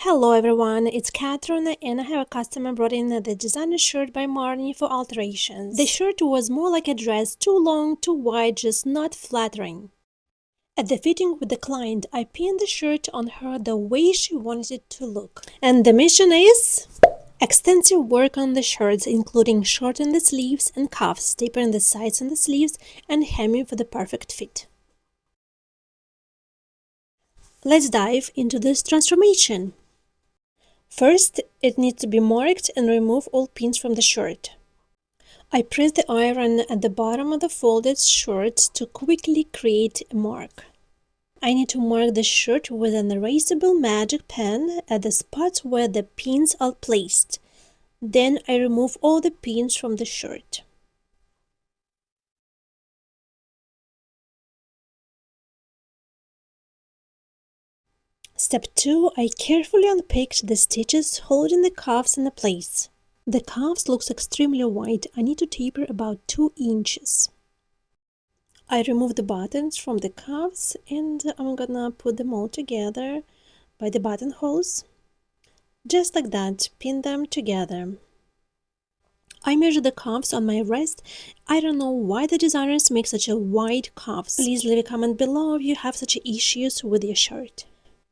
Hello everyone, it's Katerin and I have a customer brought in the designer shirt by Marnie for alterations. The shirt was more like a dress, too long, too wide, just not flattering. At the fitting with the client, I pinned the shirt on her the way she wanted it to look. And the mission is extensive work on the shirts, including shortening the sleeves and cuffs, tapering the sides and the sleeves, and hemming for the perfect fit. Let's dive into this transformation. First, it needs to be marked and remove all pins from the shirt. I press the iron at the bottom of the folded shirt to quickly create a mark. I need to mark the shirt with an erasable magic pen at the spots where the pins are placed. Then I remove all the pins from the shirt. Step 2. I carefully unpicked the stitches holding the cuffs in place. The cuffs looks extremely wide. I need to taper about 2 inches. I remove the buttons from the cuffs and I'm gonna put them all together by the buttonholes. Just like that, pin them together. I measure the cuffs on my wrist. I don't know why the designers make such a wide cuffs. Please leave a comment below if you have such issues with your shirt.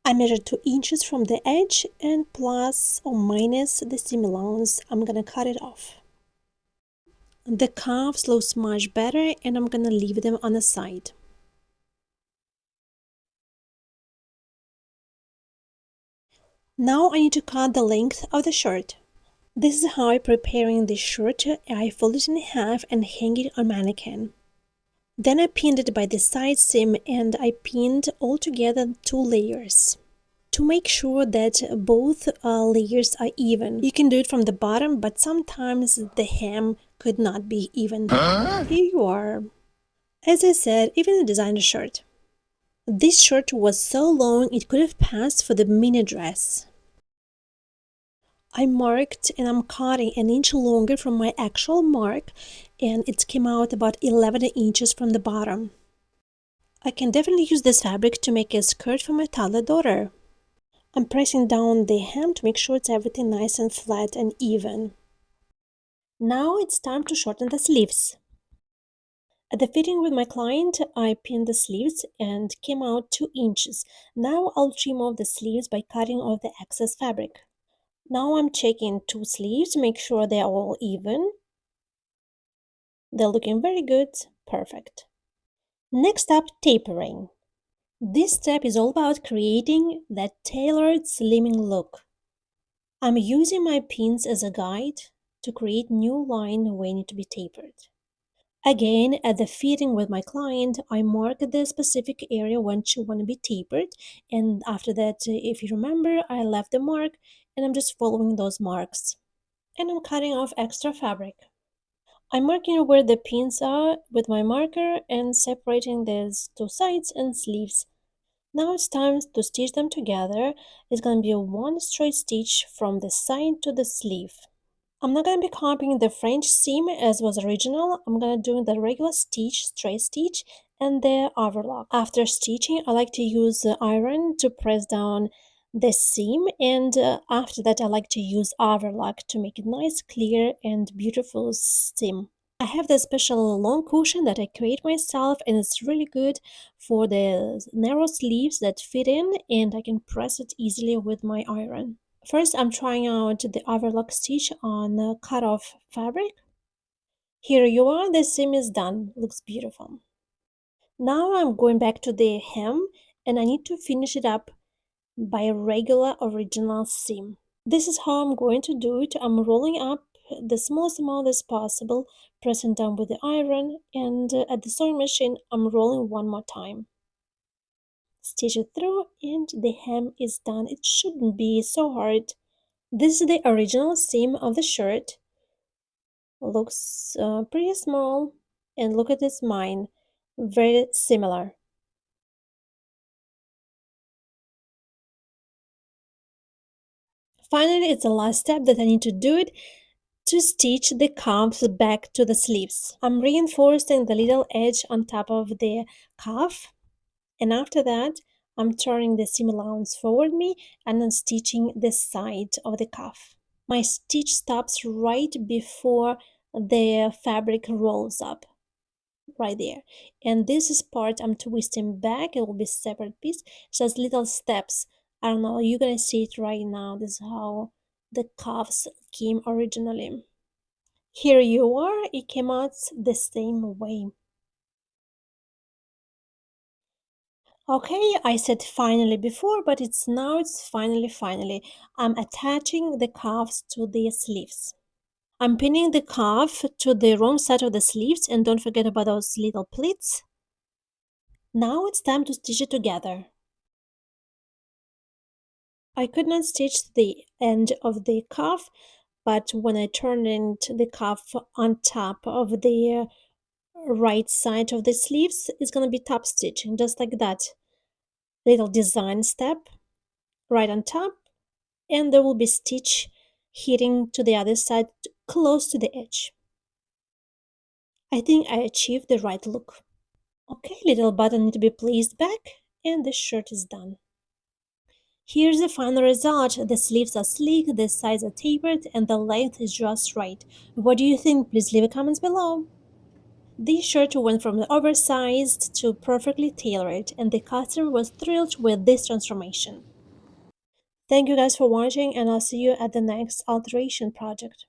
I measured 2 inches from the edge and plus or minus the seam allowance. I'm gonna cut it off. The cuffs looks much better and I'm gonna leave them on the side. Now I need to cut the length of the shirt. This is how I'm preparing the shirt. I fold it in half and hang it on mannequin. Then I pinned it by the side seam and I pinned all together 2 layers. To make sure that both layers are even. You can do it from the bottom, but sometimes the hem could not be even. Here you are. As I said, even a designer shirt. This shirt was so long it could have passed for the mini dress. I marked and I'm cutting an inch longer from my actual mark and it came out about 11 inches from the bottom. I can definitely use this fabric to make a skirt for my toddler daughter. I'm pressing down the hem to make sure it's everything nice and flat and even. Now it's time to shorten the sleeves. At the fitting with my client, I pinned the sleeves and came out 2 inches. Now I'll trim off the sleeves by cutting off the excess fabric. Now I'm checking 2 sleeves to make sure they're all even. They're looking very good. Perfect. Next up, tapering. This step is all about creating that tailored slimming look. I'm using my pins as a guide to create new line where it need to be tapered. Again, at the fitting with my client, I mark the specific area when she want to be tapered, and after that, if you remember, I left the mark and I'm just following those marks. And I'm cutting off extra fabric. I'm marking where the pins are with my marker and separating these 2 sides and sleeves. Now it's time to stitch them together. It's going to be a 1 straight stitch from the side to the sleeve. I'm not going to be copying the French seam as was original. I'm going to do the regular stitch, straight stitch, and the overlock. After stitching, I like to use the iron to press down the seam, and after that I like to use overlock to make it nice, clear, and beautiful seam. I have this special long cushion that I create myself and it's really good for the narrow sleeves that fit in and I can press it easily with my iron. First, I'm trying out the overlock stitch on cut off fabric. Here you are, the seam is done, looks beautiful. Now I'm going back to the hem and I need to finish it up by a regular original seam. This is how I'm going to do it. I'm rolling up the smallest amount as possible, pressing down with the iron, and at the sewing machine I'm rolling one more time. Stitch it through and the hem is done. It shouldn't be so hard. This is the original seam of the shirt. Looks pretty small, and look at this mine, very similar. Finally, it's the last step that I need to do it to stitch the cuffs back to the sleeves. I'm reinforcing the little edge on top of the cuff, and after that I'm turning the seam allowance forward me and then stitching the side of the cuff. My stitch stops right before the fabric rolls up, right there. And this is part I'm twisting back. It will be a separate piece, just little steps. I don't know, you're gonna see it right now. This is how the cuffs came originally. Here you are, it came out the same way. Okay, I said finally before, but it's finally. I'm attaching the cuffs to the sleeves. I'm pinning the cuff to the wrong side of the sleeves, and don't forget about those little pleats. Now it's time to stitch it together. I could not stitch the end of the cuff, but when I turned the cuff on top of the right side of the sleeves, it's gonna be top stitching, just like that. Little design step right on top, and there will be stitch hitting to the other side close to the edge. I think I achieved the right look. Okay, little button need to be placed back, and the shirt is done. Here's the final result. The sleeves are sleek, the sides are tapered, and the length is just right. What do you think? Please leave a comments below. This shirt went from oversized to perfectly tailored, and the customer was thrilled with this transformation. Thank you guys for watching, and I'll see you at the next alteration project.